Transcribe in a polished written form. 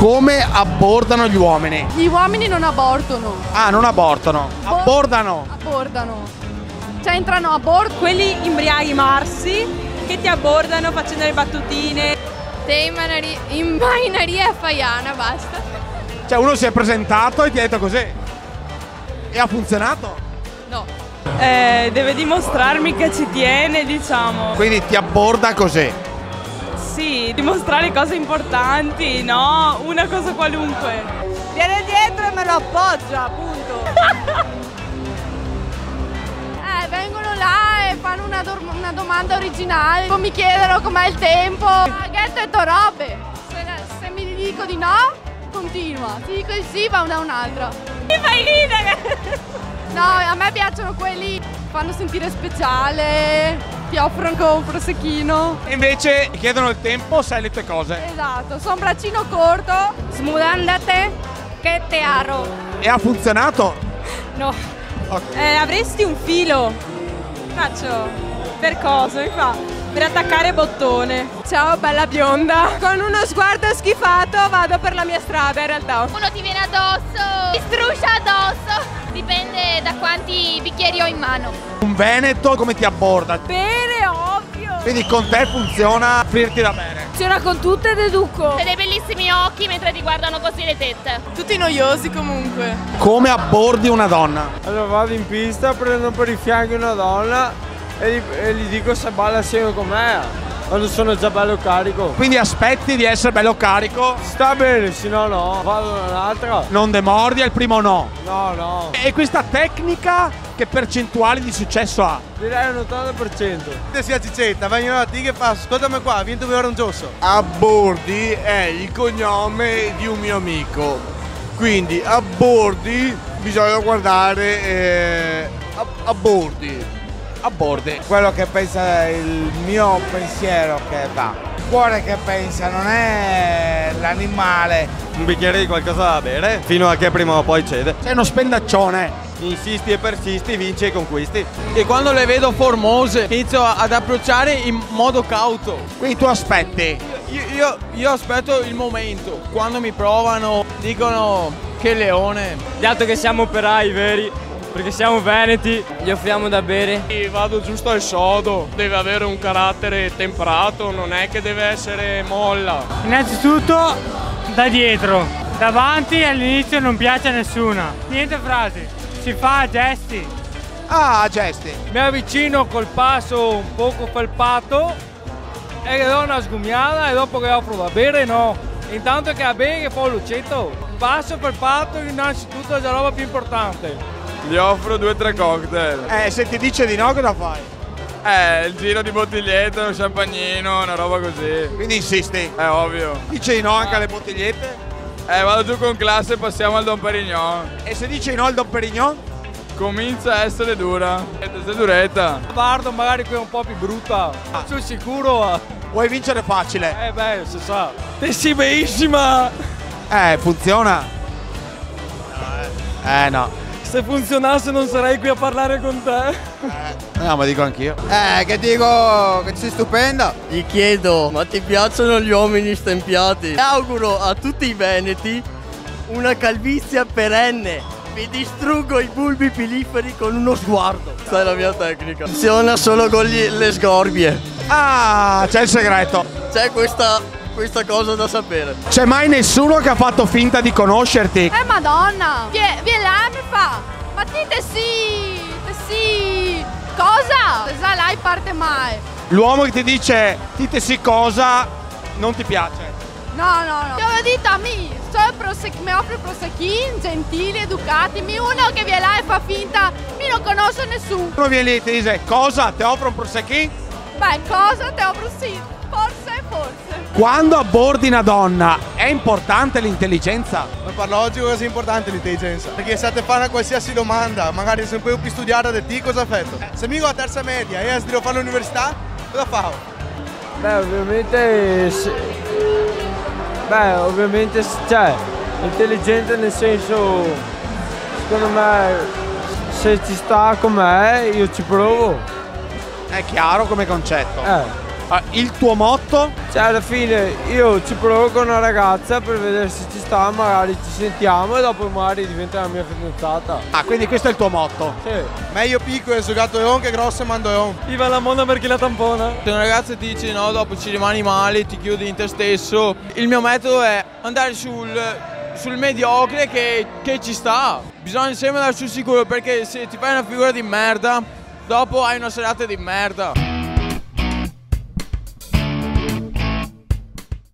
Come abbordano gli uomini? Gli uomini non abortano. Ah, non abortano, abbordano. Abbordano. Cioè entrano a bordo. Quelli imbriaghi marsi che ti abbordano facendo le battutine. Te in marineria e faiana, basta. Cioè uno si è presentato e ti ha detto così. E ha funzionato? No. Deve dimostrarmi che ci tiene, diciamo. Quindi ti abborda così. Sì, dimostrare cose importanti, no? Una cosa qualunque. Viene dietro e me lo appoggia, appunto. Vengono là e fanno una domanda originale. Mi chiedono com'è il tempo. Ghetto e robe. Se mi dico di no, continua. Se dico di sì, va da un'altra. Mi fai ridere! No, a me piacciono quelli che fanno sentire speciale, ti offrono anche un prosecchino. E invece chiedono il tempo, sai le tue cose. Esatto, son braccino corto. Smudandate, che te aro. E ha funzionato? No. Okay. Avresti un filo. Faccio. Per cosa? Mi fa. Per attaccare bottone. Ciao bella bionda. Con uno sguardo schifato vado per la mia strada in realtà. Uno ti viene addosso, ti struscia addosso. Dipende da quanti bicchieri ho in mano. Un veneto come ti abborda? Bene, ovvio. Quindi con te funziona offrirti da bere. Funziona con tutte e deduco. Hai dei bellissimi occhi mentre ti guardano così le tette. Tutti noiosi comunque. Come abbordi una donna? Allora vado in pista, prendo per i fianchi una donna e gli dico se balla assieme con me. Quando sono già bello carico. Quindi aspetti di essere bello carico? Sta bene, se no no. Vado da un'altra. Non demordi al primo no. No, no. E questa tecnica che percentuali di successo ha? Direi un 80%. Si accicetta, vengono da te che fa, ascoltami qua, ha vinto un giusto. Abbordi è il cognome di un mio amico, quindi abbordi bisogna guardare abbordi. Abbordi. Quello che pensa il mio pensiero che va. Il cuore che pensa, non è l'animale. Un bicchiere di qualcosa da bere, fino a che prima o poi cede. Sei uno spendaccione. Insisti e persisti, vinci e conquisti. E quando le vedo formose inizio ad approcciare in modo cauto. Quindi tu aspetti. Io aspetto il momento. Quando mi provano dicono che leone. Dato che siamo operai veri, perché siamo veneti, Gli offriamo da bere. e vado giusto al sodo. Deve avere un carattere temperato, non è che deve essere molla. Innanzitutto da dietro, davanti all'inizio non piace a nessuna. Niente frasi, si fa a gesti. Ah, gesti. Mi avvicino col passo un poco felpato e le do una sgumiata e dopo che offro da bere no. Intanto che a bere poi lucetto. Passo felpato innanzitutto è la roba più importante. Gli offro 2 o 3 cocktail. Se ti dice di no cosa fai? Il giro di bottiglietta, un champagnino, una roba così. Quindi insisti. È ovvio. Dice di no anche alle bottigliette? Vado giù con classe e passiamo al Don Perignon. E se dice di no al Don Perignon? Comincia a essere dura. È duretta. Guardo magari qui un po' più brutta. Sul sicuro. Vuoi vincere facile? Si sa. Te sei bellissima. Funziona? No. Se funzionasse non sarei qui a parlare con te. No, ma dico anch'io. Che dico che sei stupenda. Gli chiedo, ma ti piacciono gli uomini stempiati? Auguro a tutti i veneti una calvizie perenne. Vi distruggo i bulbi piliferi con uno sguardo. Questa è la mia tecnica. Funziona solo con le sgorbie. Ah, c'è il segreto. C'è questa cosa da sapere. C'è mai nessuno che ha fatto finta di conoscerti? Madonna! Vieni là mi fa! Ma te sì! Cosa? Sa lei parte mai. L'uomo che ti dice dite sì cosa non ti piace? No. Io ho detto a me, mi offre prosecchini, gentili, educati. Uno che viene là e fa finta, mi non conosce nessuno. Uno viene lì e ti dice cosa? Ti offro un prosecchino? Beh, cosa te offro sì? Forse. Quando abbordi una donna è importante l'intelligenza? Per logico che sia importante l'intelligenza. Perché se te fa una qualsiasi domanda, magari se un po' più studiata di te, cosa fai? Se mi go a terza media e devo fare l'università, cosa fa? Ovviamente cioè, intelligente nel senso, secondo me, se ci sta con me io ci provo. È chiaro come concetto. Il tuo motto? Cioè alla fine io ci provo con una ragazza per vedere se ci sta, magari ci sentiamo e dopo magari diventa la mia fidanzata. Ah, quindi questo è il tuo motto? Sì. Meglio piccolo e sugato eon che grosso e mando eon. Viva la mona per chi la tampona. Se una ragazza ti dice no, dopo ci rimani male, ti chiudi in te stesso. Il mio metodo è andare sul mediocre che ci sta. Bisogna sempre andare sul sicuro, perché se ti fai una figura di merda, dopo hai una serata di merda.